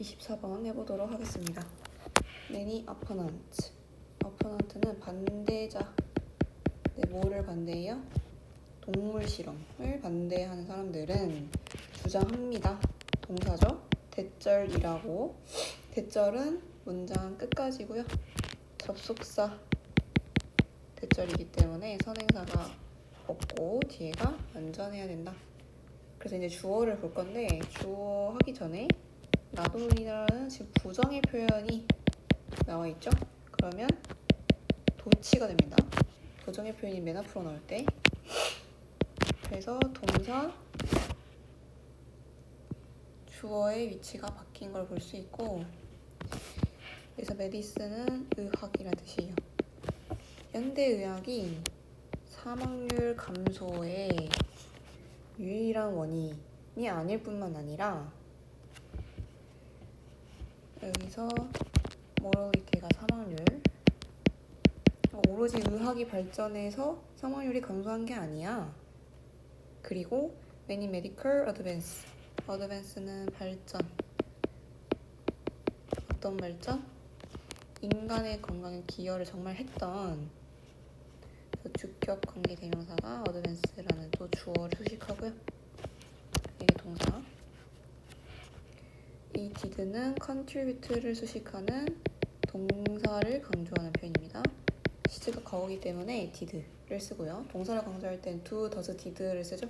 24번 해보도록 하겠습니다. Many opponents. opponent는 반대자. 네, 뭐를 반대해요? 동물 실험을 반대하는 사람들은 주장합니다. 동사죠. 대절이라고. 대절은 문장 끝까지고요. 접속사 대절이기 때문에 선행사가 없고 뒤에가 완전해야 된다. 그래서 이제 주어를 볼 건데 주어 하기 전에 나돌이라는 지금 부정의 표현이 나와 있죠? 그러면 도치가 됩니다. 부정의 표현이 맨 앞으로 나올 때. 그래서 동사 주어의 위치가 바뀐 걸 볼 수 있고, 그래서 메디슨은 의학이라는 뜻이에요. 현대의학이 사망률 감소의 유일한 원인이 아닐 뿐만 아니라 여기서 morality가 사망률, 오로지 의학이 발전해서 사망률이 감소한 게 아니야. 그리고 many medical advance는 발전. 어떤 발전? 인간의 건강에 기여를 정말 했던, 주격 관계 대명사가 advance라는 또 주어를 수식하고요. 이게 동사. 이 did는 contribute를 수식하는 동사를 강조하는 표현입니다. 시제가 거우기 때문에 did를 쓰고요. 동사를 강조할 땐 do, does, did를 쓰죠.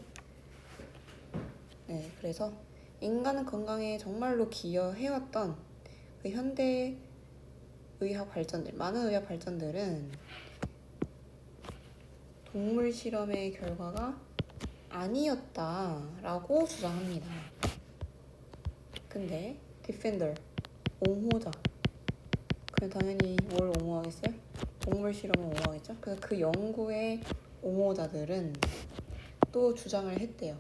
네, 그래서 인간은 건강에 정말로 기여해왔던 그 현대 의학 발전들, 많은 의학 발전들은 동물 실험의 결과가 아니었다라고 주장합니다. 근데 defender, 옹호자, 그냥 당연히 뭘 옹호하겠어요? 동물 실험을 옹호하겠죠? 그래서 그 연구의 옹호자들은 또 주장을 했대요.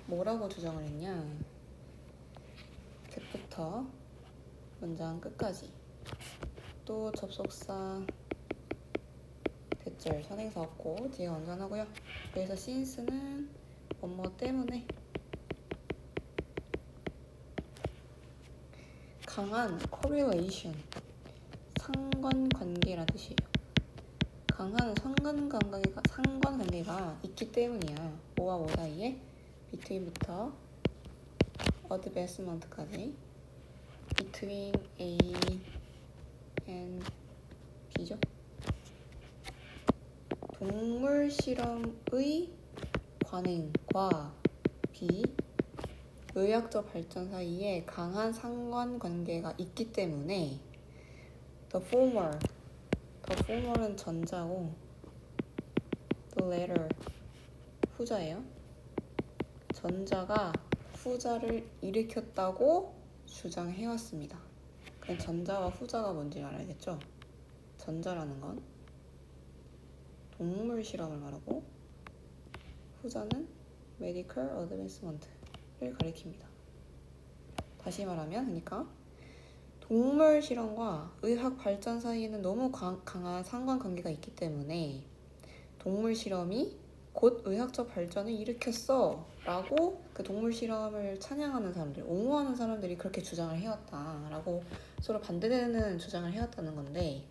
뭐라고 주장을 했냐? 셋부터 문장 끝까지. 또 접속사 대절 선행사 없고 뒤에 완전하고요. 그래서 since는 뭐뭐 때문에 강한 correlation, 상관관계라는 뜻이에요. 강한 상관관계가 있기 때문이야. 뭐와 뭐 사이에? between부터 advancement까지. between A and B죠. 동물 실험의 관행과 B, 의학적 발전 사이에 강한 상관관계가 있기 때문에 the former는 전자고 the latter 후자예요. 전자가 후자를 일으켰다고 주장해왔습니다. 그럼 전자와 후자가 뭔지 알아야겠죠? 전자라는 건 동물 실험을 말하고 후자는 medical advancement를 가리킵니다. 다시 말하면 그러니까 동물 실험과 의학 발전 사이에는 너무 강한 상관관계가 있기 때문에 동물 실험이 곧 의학적 발전을 일으켰어 라고 그 동물 실험을 찬양하는 사람들, 옹호하는 사람들이 그렇게 주장을 해왔다 라고 서로 반대되는 주장을 해왔다는 건데,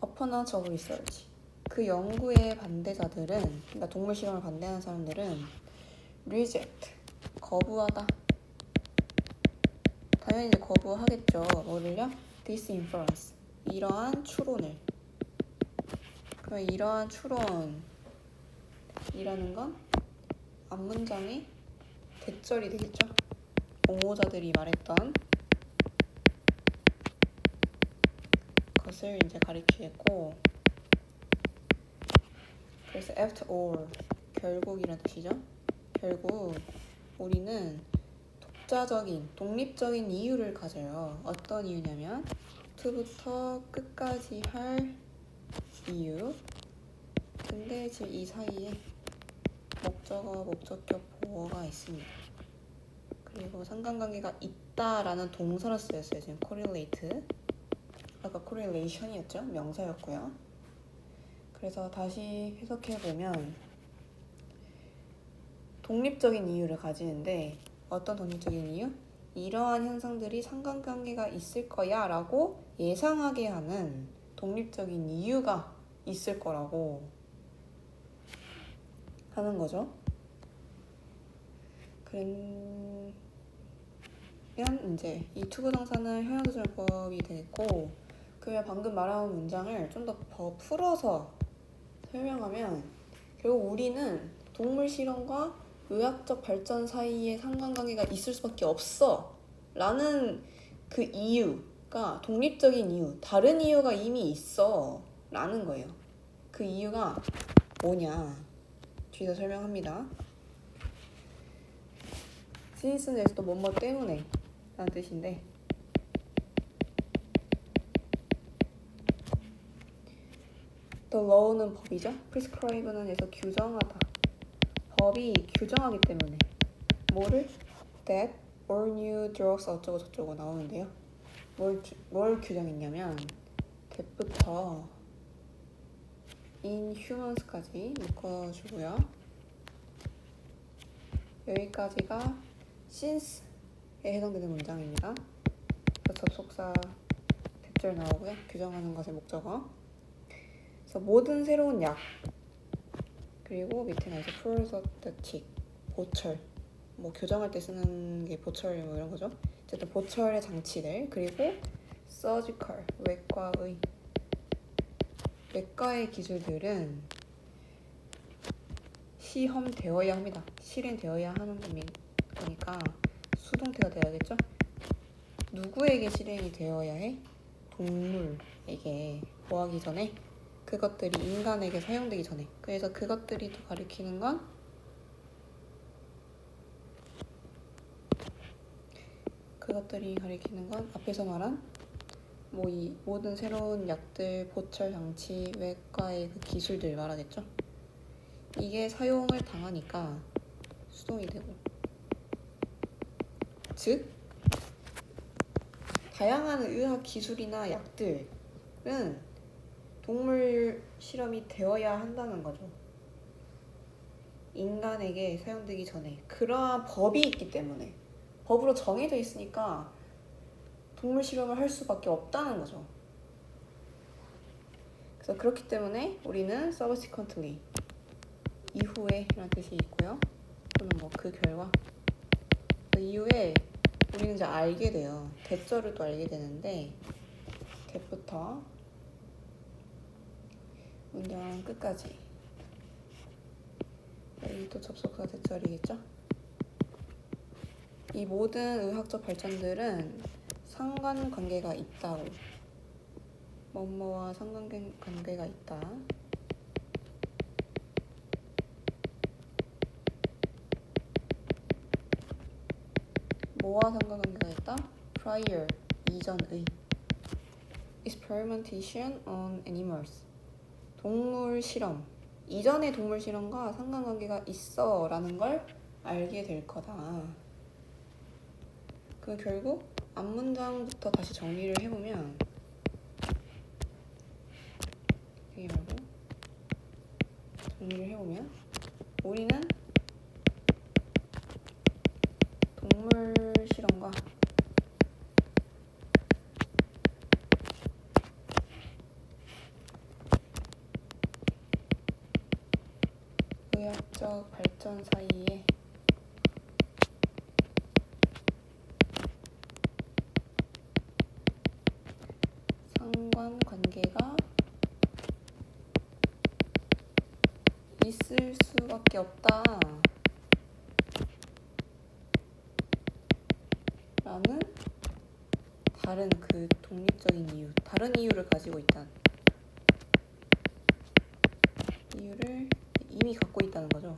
opponents of research, 그 연구의 반대자들은, 그러니까 동물 실험을 반대하는 사람들은 reject, 거부하다. 당연히 이제 거부하겠죠. 뭐를요? disinference, 이러한 추론을. 그러면 이러한 추론이라는 건 앞문장의 대절이 되겠죠. 옹호자들이 말했던 것을 이제 가리키겠고, 그래서 after all, 결국이라는 뜻이죠. 결국 우리는 독립적인 이유를 가져요. 어떤 이유냐면 to부터 끝까지 할 이유. 근데 지금 이 사이에 목적어, 목적격, 보어가 있습니다. 그리고 상관관계가 있다라는 동사로 쓰였어요. 지금 correlate. 아까 correlation이었죠? 명사였고요. 그래서 다시 해석해보면 독립적인 이유를 가지는데 어떤 독립적인 이유? 이러한 현상들이 상관관계가 있을 거야 라고 예상하게 하는 독립적인 이유가 있을 거라고 하는 거죠. 그러면 이제 이 투부정사는 형용사절법이 되겠고, 그러면 방금 말한 문장을 좀 더 풀어서 설명하면 결국 우리는 동물 실험과 의학적 발전 사이에 상관관계가 있을 수밖에 없어 라는 그 이유가 독립적인 이유, 다른 이유가 이미 있어 라는 거예요. 그 이유가 뭐냐? 뒤에서 설명합니다. since는 여기서 또 뭐뭐 때문에 라는 뜻인데, the law는 법이죠. prescribe는 여기서 규정하다. 법이 규정하기 때문에 뭐를? that all new drugs 어쩌고 저쩌고 나오는데요. 뭘 규정했냐면 that부터 in humans까지 묶어주고요. 여기까지가 since에 해당되는 문장입니다. 접속사 대절 나오고요. 규정하는 것의 목적어. 그래서 모든 새로운 약, 그리고 밑에는 이제 prosthetic, 보철, 뭐 교정할 때 쓰는 게 보철 뭐 이런 거죠. 어쨌든 보철의 장치들, 그리고 surgical, 외과의 기술들은 시험되어야 합니다. 실행되어야 하는 거니까 수동태가 되어야겠죠. 누구에게 실행이 되어야 해? 동물에게. 뭐하기 전에? 그것들이 인간에게 사용되기 전에. 그래서 그것들이 또 가리키는 건 앞에서 말한 뭐 이 모든 새로운 약들, 보철 장치, 외과의 그 기술들 말하겠죠. 이게 사용을 당하니까 수동이 되고, 즉 다양한 의학 기술이나 약들은 동물 실험이 되어야 한다는 거죠. 인간에게 사용되기 전에. 그러한 법이 있기 때문에, 법으로 정해져 있으니까 동물 실험을 할 수밖에 없다는 거죠. 그래서 그렇기 때문에 우리는 subsequently, 이후에 라는 뜻이 있고요. 또는 뭐 그 결과, 그 이후에 우리는 이제 알게 돼요. 대절을 또 알게 되는데, 대부터 문장 끝까지. 여기 또 접속사 대절이겠죠? 이 모든 의학적 발전들은 상관관계가 있다고. 뭐뭐와 상관관계가 있다. 뭐와 상관관계가 있다? prior, 이전의. experimentation on animals, 동물 실험. 이전의 동물 실험과 상관관계가 있어 라는 걸 알게 될 거다. 그 결국 앞문장부터 다시 정리를 해보면, 우리는 동물 실험과 의학적 발전 사이에 상관관계가 있을 수밖에 없다 라는 다른 그 독립적인 이유, 다른 이유를 가지고 있다는, 이유를 이미 갖고 있다는 거죠.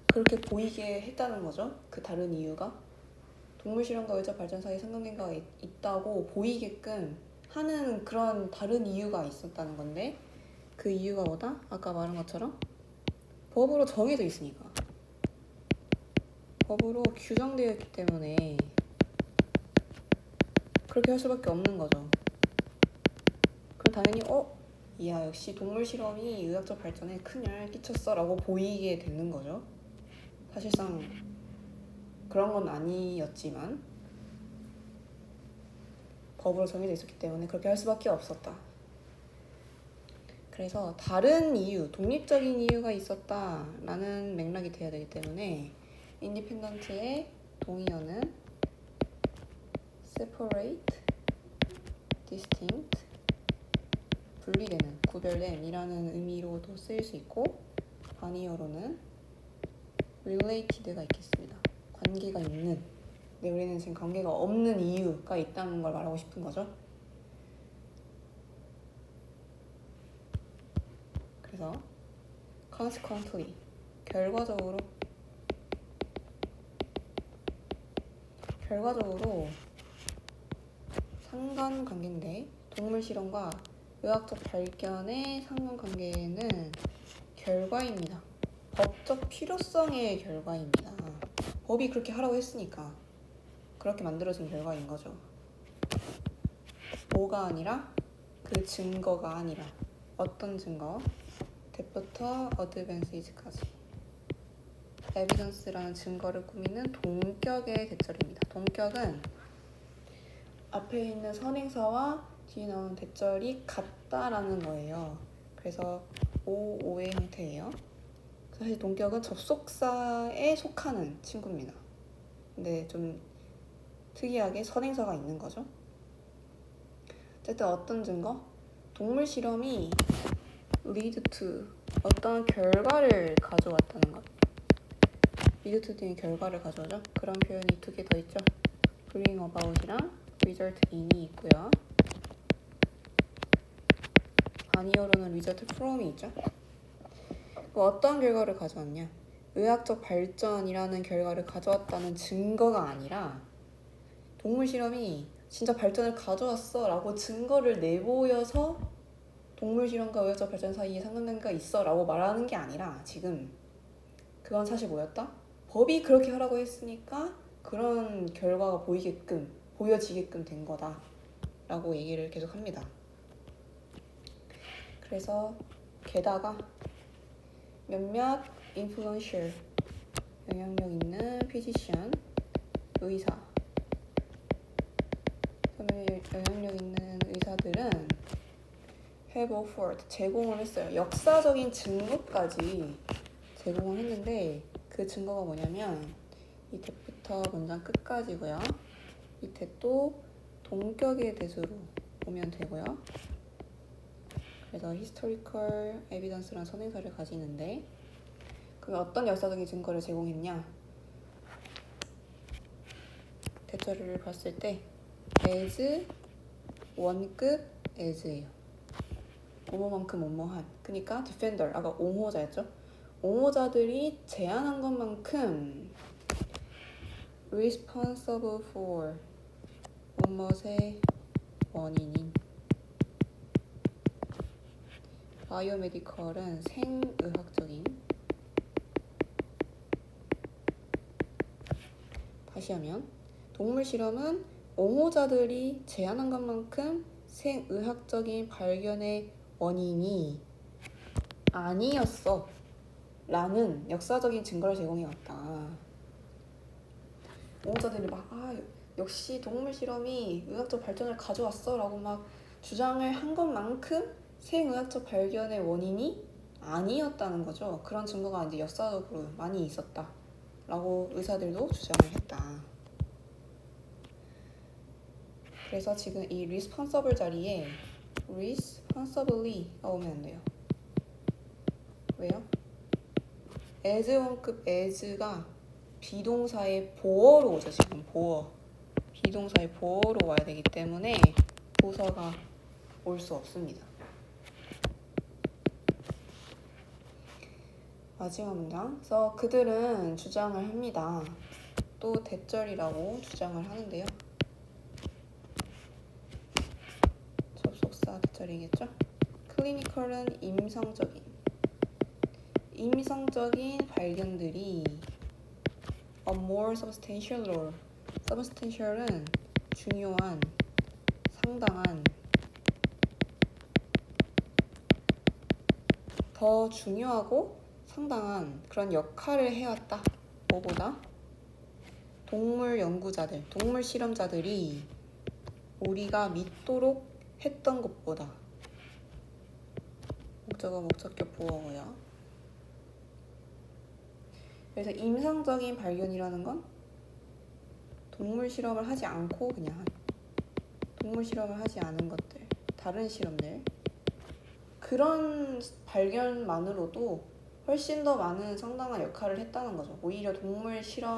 그렇게 보이게 했다는 거죠. 그 다른 이유가 동물 실험과 의학 발전 사이에 상관관계가 있다고 보이게끔 하는 그런 다른 이유가 있었다는 건데, 그 이유가 뭐다? 아까 말한 것처럼 법으로 정해져 있으니까, 법으로 규정되어 있기 때문에 그렇게 할 수밖에 없는 거죠. 그럼 당연히 이야 역시 동물 실험이 의학적 발전에 큰 영향을 끼쳤어 라고 보이게 되는 거죠. 사실상 그런 건 아니었지만 법으로 정해져 있었기 때문에 그렇게 할 수밖에 없었다. 그래서 다른 이유, 독립적인 이유가 있었다라는 맥락이 돼야 되기 때문에 인디펜던트의 동의어는 separate, distinct, 분리되는, 구별된이라는 의미로도 쓰일 수 있고 반의어로는 related가 있겠습니다. 관계가 있는, 근데 우리는 지금 관계가 없는 이유가 있다는 걸 말하고 싶은 거죠. 그래서 consequently, 결과적으로 상관관계인데 동물 실험과 의학적 발견의 상관관계는 결과입니다. 법적 필요성의 결과입니다. 법이 그렇게 하라고 했으니까 그렇게 만들어진 결과인 거죠. 뭐가 아니라 그 증거가 아니라 어떤 증거? that부터 advance까지 evidence라는 증거를 꾸미는 동격의 대절입니다. 동격은 앞에 있는 선행사와 뒤에 나오는 대절이 같다라는 거예요. 그래서 OO의 형태예요. 사실 동격은 접속사에 속하는 친구입니다. 근데 좀 특이하게 선행사가 있는 거죠. 어쨌든 어떤 증거? 동물 실험이 lead to 어떤 결과를 가져왔다는 것. lead to 뒤에 결과를 가져오죠. 그런 표현이 두 개 더 있죠. bring about이랑 result in이 있고요. 반의어로는 result from이 있죠. 어떤 결과를 가져왔냐? 의학적 발전이라는 결과를 가져왔다는 증거가 아니라 동물 실험이 진짜 발전을 가져왔어 라고 증거를 내보여서 동물 실험과 의학적 발전 사이에 상관관계가 있어 라고 말하는 게 아니라 지금 그건 사실 뭐였다? 법이 그렇게 하라고 했으니까 그런 결과가 보여지게끔 된 거다 라고 얘기를 계속 합니다. 그래서 게다가 몇몇 influential 영향력 있는 physician 의사 영향력 있는 의사들은 have offered 제공을 했어요. 역사적인 증거까지 제공을 했는데 그 증거가 뭐냐면 밑에부터 문장 끝까지고요. 밑에 또 동격의 대수로 보면 되고요. 그래서 historical evidence라는 선행사를 가지는데 그럼 어떤 역사적인 증거를 제공했냐? 대처를 봤을 때 as 원급 as예요. 뭐뭐만큼 뭐뭐한. 그러니까 defender 아까 옹호자였죠. 옹호자들이 제안한 것만큼 responsible for 뭐뭇의 원인인 바이오메디컬은 생의학적인 다시 하면 동물 실험은 옹호자들이 제안한 것만큼 생의학적인 발견의 원인이 아니었어 라는 역사적인 증거를 제공해 왔다. 옹호자들이 막 역시 동물 실험이 의학적 발전을 가져왔어 라고 막 주장을 한 것만큼 생의학적 발견의 원인이 아니었다는 거죠. 그런 증거가 이제 역사적으로 많이 있었다 라고 의사들도 주장을 했다. 그래서 지금 이 responsible 자리에 responsibly가 오면 안 돼요. 왜요? as 원급 as가 비동사의 보어로 오죠. 지금 보어 비동사의 보어로 와야 되기 때문에 도서가 올 수 없습니다. 마지막 문장. 그래서 그들은 주장을 합니다. 또 대절이라고 주장을 하는데요. 접속사 대절이겠죠? 클리니컬은 임상적인 발견들이 a more substantial role. substantial은 중요한, 상당한 더 중요하고 상당한 그런 역할을 해왔다. 뭐보다? 동물 연구자들, 동물 실험자들이 우리가 믿도록 했던 것보다. 목적어, 목적격, 보어고요. 그래서 임상적인 발견이라는 건 동물 실험을 하지 않고 그냥 동물 실험을 하지 않은 것들, 다른 실험들, 그런 발견만으로도 훨씬 더 많은 상당한 역할을 했다는 거죠. 오히려 동물 실험이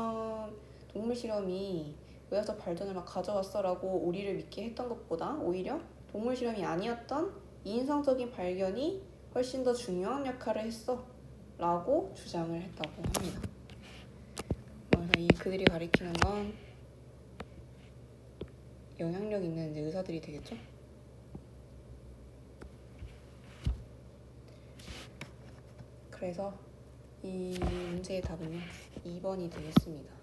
의학적 발전을 막 가져왔어라고 우리를 믿게 했던 것보다 오히려 동물 실험이 아니었던 이인상적인 발견이 훨씬 더 중요한 역할을 했어 라고 주장을 했다고 합니다. 그래서 그들이 가리키는 건 영향력 있는 이제 의사들이 되겠죠? 그래서 이 문제의 답은요 2번이 되겠습니다.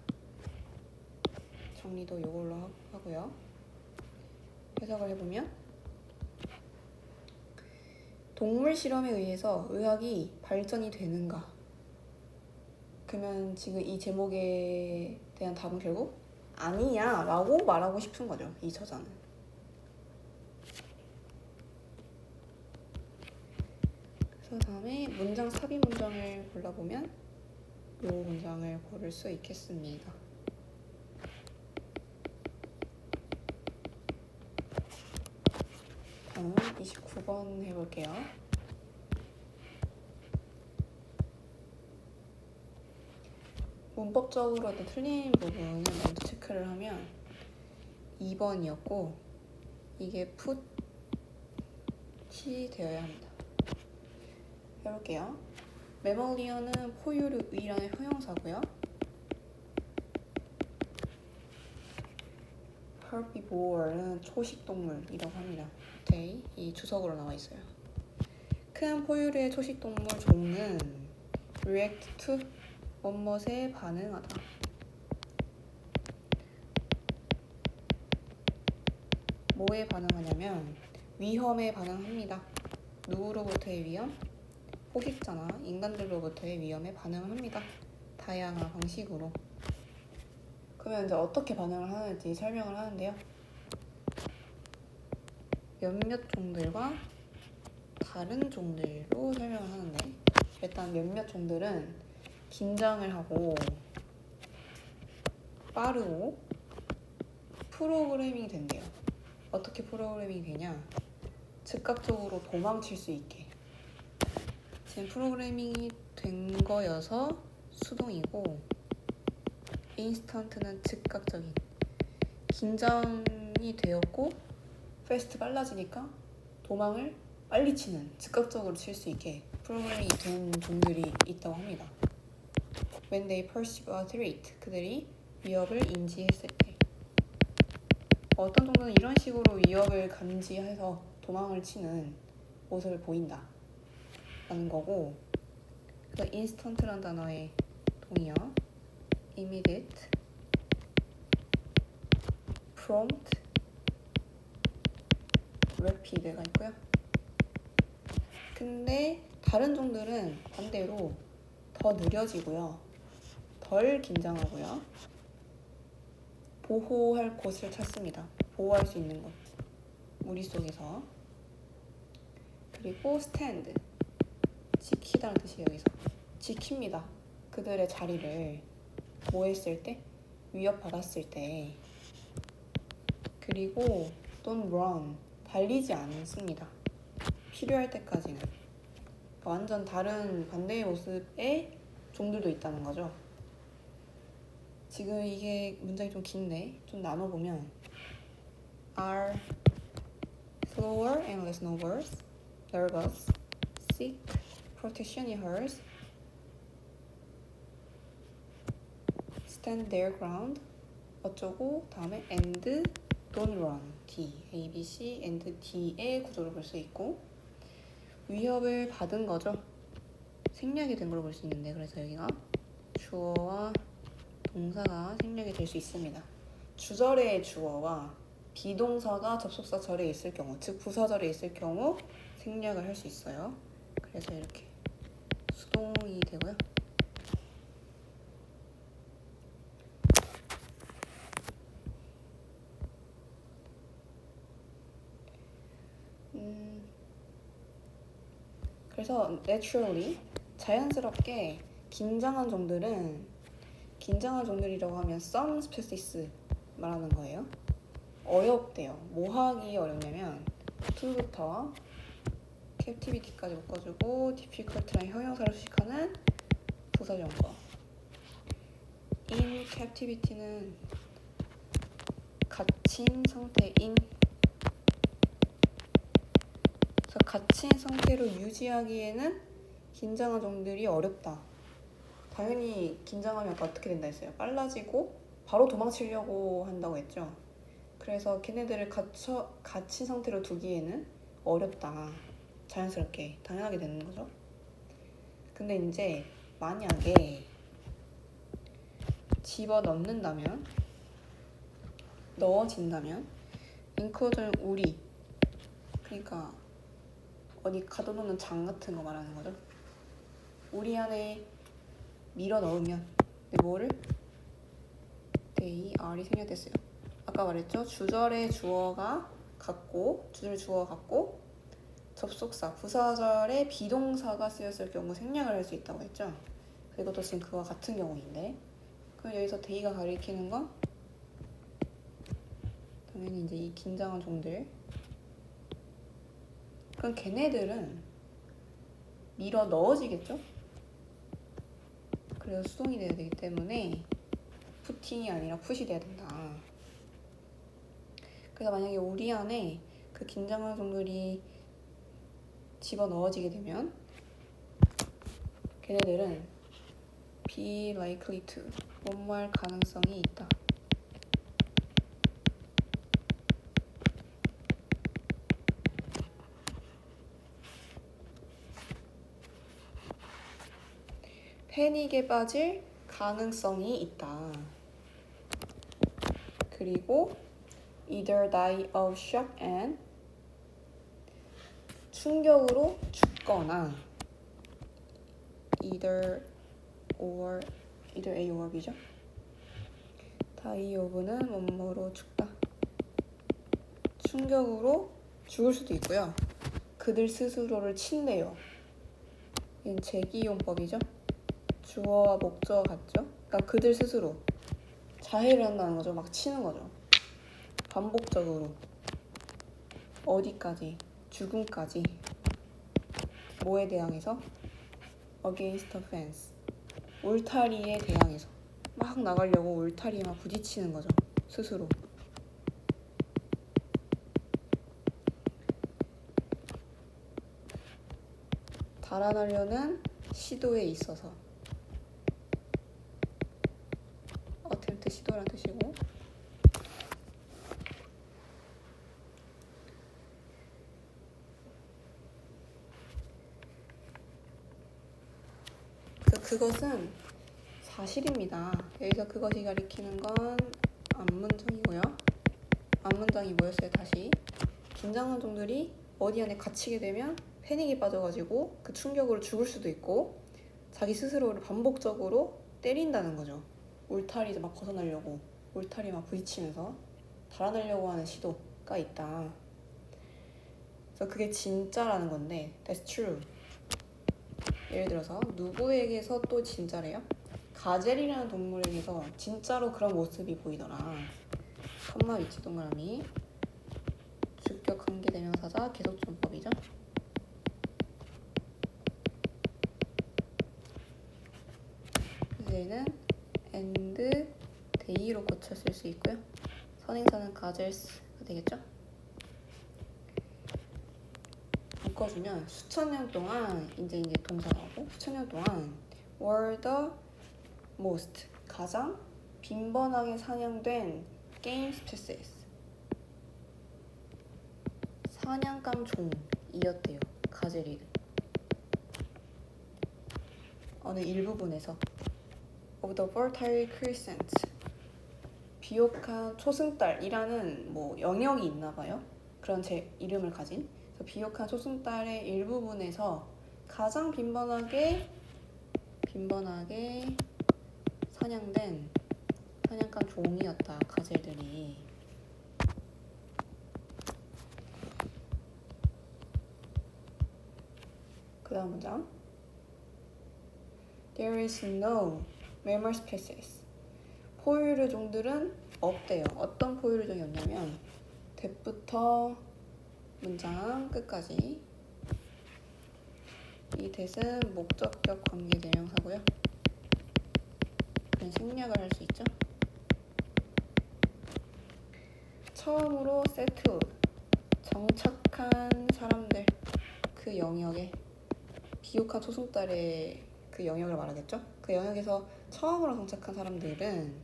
정리도 이걸로 하고요. 해석을 해보면 동물 실험에 의해서 의학이 발전이 되는가? 그러면 지금 이 제목에 대한 답은 결국 아니야 라고 말하고 싶은 거죠. 이 저자는. 그래서 다음에 문장 삽입 문장을 골라보면 이 문장을 고를 수 있겠습니다. 다음 29번 해볼게요. 문법적으로 틀린 부분을 먼저 체크를 하면 2번이었고 이게 풋이 되어야 합니다. 해볼게요. 매멀리어는 포유류이라는 형용사고요. herbivore는 초식동물이라고 합니다. 밑에 이 주석으로 나와 있어요. 큰 포유류의 초식동물 종은 react to 뭐뭐에 반응하다. 뭐에 반응하냐면 위험에 반응합니다. 누구로부터의 위험? 포식자나 인간들로부터의 위험에 반응을 합니다. 다양한 방식으로. 그러면 이제 어떻게 반응을 하는지 설명을 하는데요. 몇몇 종들과 다른 종들로 설명을 하는데 일단 몇몇 종들은 긴장을 하고 빠르고 프로그래밍이 된대요. 어떻게 프로그래밍이 되냐? 즉각적으로 도망칠 수 있게. 지금 프로그래밍이 된 거여서 수동이고 인스턴트는 즉각적인. 긴장이 되었고 패스트 빨라지니까 도망을 빨리 치는, 즉각적으로 칠 수 있게 프로그래밍이 된 종들이 있다고 합니다. When they perceive a threat, 그들이 위협을 인지했을 때. 어떤 종들은 이런 식으로 위협을 감지해서 도망을 치는 모습을 보인다 라는 거고, 그 instant라는 단어의 동의어 immediate, prompt, rapid가 있고요. 근데 다른 종들은 반대로 더 느려지고요, 덜 긴장하고요, 보호할 곳을 찾습니다. 보호할 수 있는 곳, 무리 속에서. 그리고 stand, 지키다는 뜻이에요. 여기서 지킵니다. 그들의 자리를 뭐 했을 때? 위협받았을 때. 그리고 don't run, 달리지 않습니다. 필요할 때까지는. 완전 다른 반대의 모습의 종들도 있다는 거죠. 지금 이게 문장이 좀 긴데 좀 나눠보면 are slower and less nervous, seek protection in hers, stand their ground, 어쩌고 다음에 and don't run, D, A, B, C, and D의 구조를 볼 수 있고 위협을 받은 거죠. 생략이 된 걸 볼 수 있는데 그래서 여기가 주어와 동사가 생략이 될 수 있습니다. 주절의 주어와 비동사가 접속사 절에 있을 경우, 즉 부사절에 있을 경우 생략을 할 수 있어요. 그래서 이렇게 비동이 되고요. 그래서 naturally 자연스럽게 긴장한 종들이라고 하면 some species 말하는 거예요. 어렵대요. 뭐 하기 어렵냐면 to부터 captivity까지 묶어주고 difficult랑 형용사를 수식하는 부사정거. in captivity는 갇힌 상태인, 그래서 갇힌 상태로 유지하기에는 긴장한 종들이 어렵다. 당연히 긴장하면 어떻게 된다 했어요? 빨라지고 바로 도망치려고 한다고 했죠. 그래서 걔네들을 갇힌 상태로 두기에는 어렵다. 자연스럽게 당연하게 되는 거죠. 근데 이제 만약에 넣어진다면 include는 우리, 그러니까 어디 가둬놓는 장 같은 거 말하는 거죠. 우리 안에 밀어 넣으면, 근데 뭐를? they are이 생략됐어요. 아까 말했죠. 주절의 주어가 같고 접속사, 부사절에 비동사가 쓰였을 경우 생략을 할 수 있다고 했죠. 이것도 지금 그와 같은 경우인데, 그럼 여기서 they가 가리키는 건 당연히 이제 이 긴장한 종들. 그럼 걔네들은 밀어 넣어지겠죠? 그래서 수동이 돼야 되기 때문에 putting이 아니라 put이 돼야 된다. 그래서 만약에 우리 안에 그 긴장한 종들이 집어넣어지게 되면 걔네들은 be likely to, 뭐뭐할 가능성이 있다. 패닉에 빠질 가능성이 있다. 그리고 either die of shock and, 충격으로 죽거나, either A or B죠. die of는 뭐뭐로 죽다. 충격으로 죽을 수도 있고요. 그들 스스로를 친대요. 얘는 제기용법이죠. 주어와 목적어 같죠? 그러니까 그들 스스로 자해를 한다는 거죠. 막 치는 거죠. 반복적으로 어디까지? 죽음까지. 뭐에 대항해서? against a fence, 울타리에 대항해서 막 나가려고 울타리에 막 부딪히는 거죠. 스스로. 달아나려는 시도에 있어서, attempt 시도란 뜻이고, 그것은 사실입니다. 여기서 그것이 가리키는 건 앞문장이고요. 앞문장이 뭐였어요? 다시 긴장한 종들이 어디 안에 갇히게 되면 패닉에 빠져가지고 그 충격으로 죽을 수도 있고 자기 스스로를 반복적으로 때린다는 거죠. 울타리 막 벗어나려고 울타리 막 부딪히면서 달아나려고 하는 시도가 있다. 그래서 그게 진짜라는 건데 that's true. 예를 들어서 누구에게서 또 진짜래요? 가젤이라는 동물에게서 진짜로 그런 모습이 보이더라. 컴마 위치 동그라미, 주격 관계 대명사자 계속존법이죠. 얘는 and day로 고쳐 쓸 수 있고요. 선행사는 gazells가 되겠죠. 묶어주면 수천 년 동안 이제 동사 나오고, 수천 년 동안 were the most, 가장 빈번하게 사냥된 game species, 사냥감 종이었대요. 가젤이 어느 일부분에서 of the fertile crescent, 비옥한 초승달이라는 뭐 영역이 있나봐요. 그런 제 이름을 가진. 그래서 비옥한 초승달의 일부분에서 가장 빈번하게 빈번하게 사냥감 종이었다. 가젤들이. 그 다음 문장. There is no mammal species. 포유류종들은 없대요. 어떤 포유류종이 없냐면 that부터 문장 끝까지. 이 that은 목적격 관계 대명사고요. 그냥 생략을 할 수 있죠. 처음으로 settled, 정착한 사람들, 그 영역에 비옥한 초승달의 그 영역을 말하겠죠. 그 영역에서 처음으로 정착한 사람들은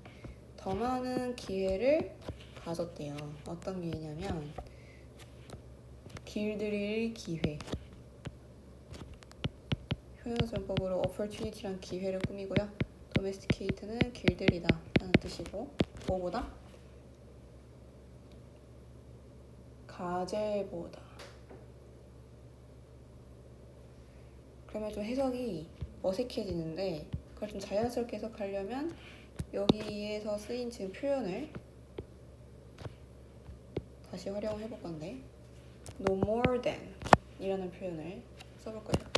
더 많은 기회를 가졌대요. 어떤 기회냐면 길들일 기회. 효용전법으로 opportunity란 기회를 꾸미고요. domesticate는 길들이다 라는 뜻이고, 뭐보다? 가젤보다. 그러면 좀 해석이 어색해지는데 그걸 좀 자연스럽게 해석하려면 여기에서 쓰인 지금 표현을 다시 활용을 해볼 건데, no more than 이라는 표현을 써볼 거예요.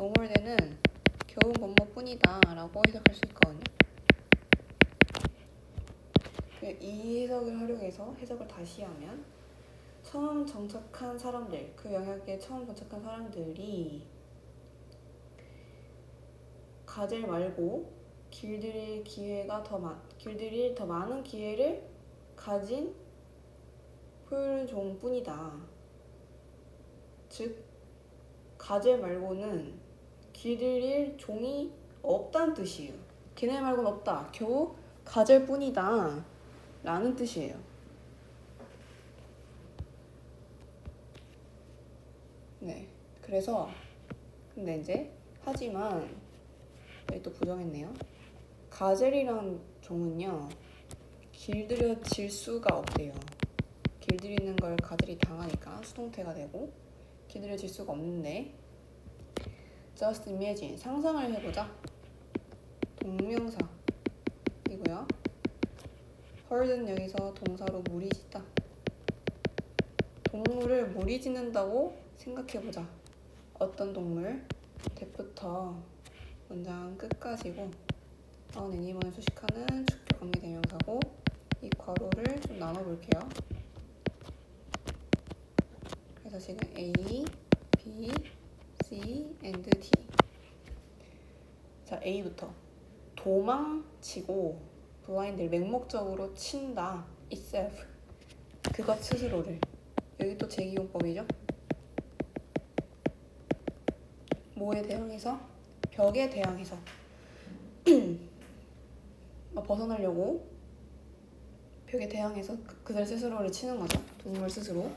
no more than은 겨우 뭐뭐뿐이다 라고 해석할 수 있거든요. 이 해석을 활용해서 해석을 다시 하면 처음 정착한 사람들, 그 영역에 처음 정착한 사람들이 가젤 말고 길들일 더 많은 기회를 가진 포유류종뿐이다. 즉, 가젤 말고는 길들일 종이 없다는 뜻이에요. 걔네 말고는 없다. 겨우 가젤뿐이다 라는 뜻이에요. 네, 그래서 근데 이제 하지만 여기 또 부정했네요. 가젤이란 종은요, 길들여질 수가 없대요. 길들이는 걸 가젤이 당하니까 수동태가 되고 길들여질 수가 없는데, just imagine, 상상을 해보자. 동명사이고요. herd는 여기서 동사로 무리짓다. 동물을 무리짓는다고 생각해보자. 어떤 동물? that부터 문장 끝까지고, 애니멀을 수식하는 주격 관계 대명사고, 이 괄호를 좀 나눠볼게요. 그래서 지금 A, B, C, and D. 자, A부터 도망치고 blind를 맹목적으로 친다. itself, 그것 스스로를. 여기 또 제기용법이죠. 뭐에 대항해서? 벽에 대항해서 벗어나려고 벽에 대항해서 그들 스스로를 치는 거죠. 동물 스스로.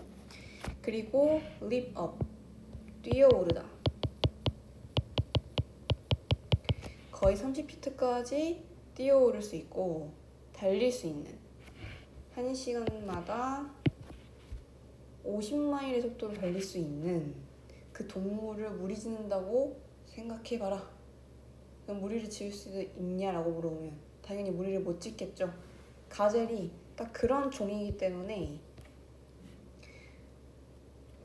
그리고 leap up, 뛰어오르다. 거의 30피트까지 뛰어오를 수 있고 달릴 수 있는, 1시간마다 50마일의 속도로 달릴 수 있는 그 동물을 무리짓는다고 생각해봐라. 그럼 무리를 지을 수 있냐라고 물어보면 당연히 무리를 못 짓겠죠. 가젤이 딱 그런 종이기 때문에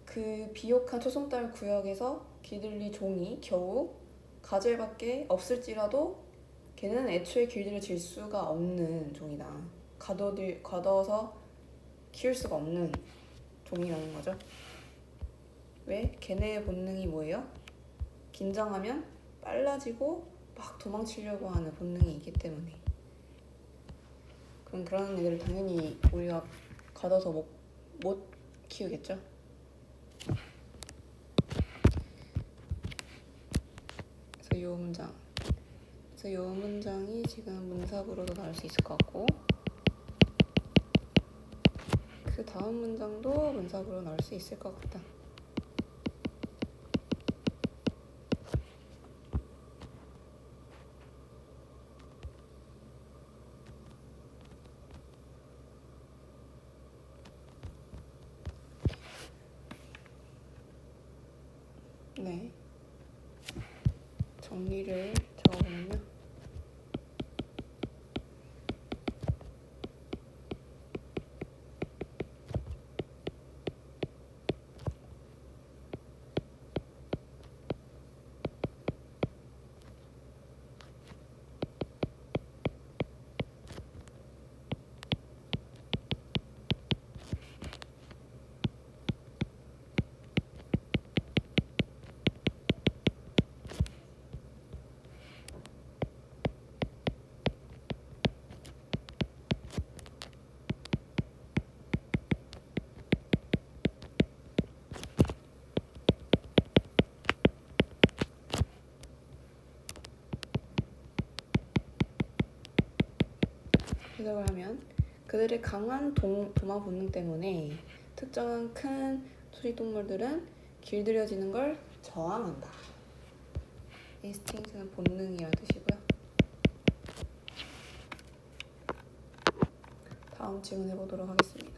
그 비옥한 초승달 구역에서 길들일 종이 겨우 가젤밖에 없을지라도 걔는 애초에 길들여질 수가 없는 종이다. 가둬서 키울 수가 없는 종이라는 거죠. 왜? 걔네의 본능이 뭐예요? 긴장하면 빨라지고 막 도망치려고 하는 본능이 있기 때문에. 그럼 그런 애들을 당연히 우리가 가둬서 못 키우겠죠. 그래서 이 문장이 지금 문사구로도 나올 수 있을 것 같고, 그 다음 문장도 문사구로 나올 수 있을 것 같다. 네, 정리를 나오거든요. 해석을 하면 그들의 강한 도마 본능 때문에 특정한 큰 초식동물들은 길들여지는 걸 저항한다. 인스팅크트는 본능이라는 뜻이고요. 다음 질문 해보도록 하겠습니다.